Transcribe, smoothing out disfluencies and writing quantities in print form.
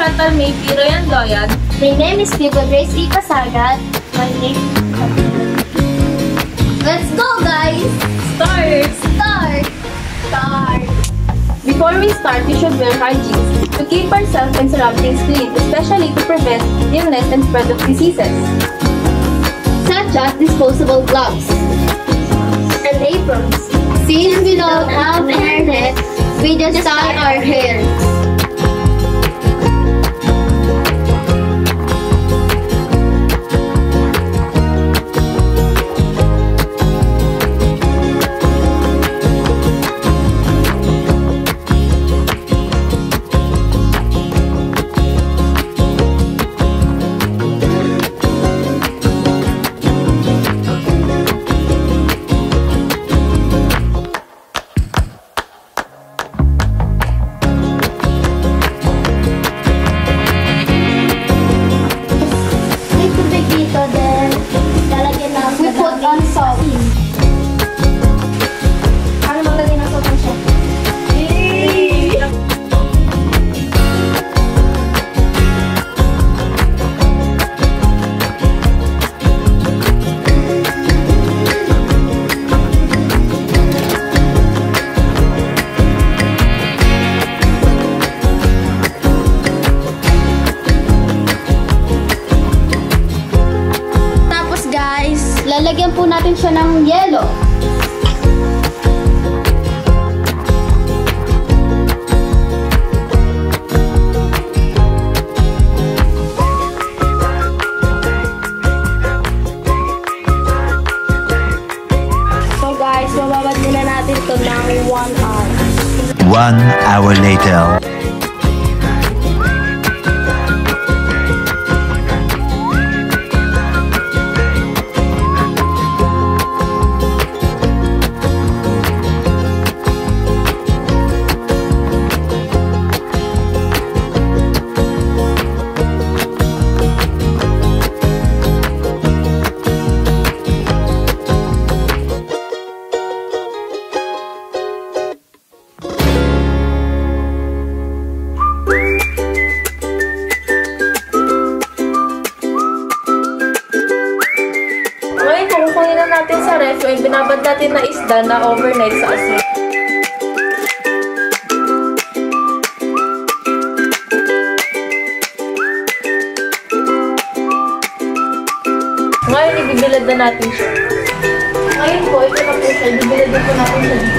Chantal May Piroyan Loyan. My name is Viva Grace E. Pasagat. My name Let's go, guys! Start! Start! Start! Before we start, we should wear hygiene to keep ourselves and surroundings clean, especially to prevent illness and spread of diseases. Such as disposable gloves and aprons. Since we don't have hairnet, we just tie our hair. Lalagyan po natin siya ng yelo. So guys, mababad muna natin ito ng 1 hour. 1 hour later. Kukunin na natin sa ref yung binabad natin na isda na overnight sa asin. Ngayon, ibibilad na natin siya. Ngayon po, ito na po siya. Ibibilad na po natin siya.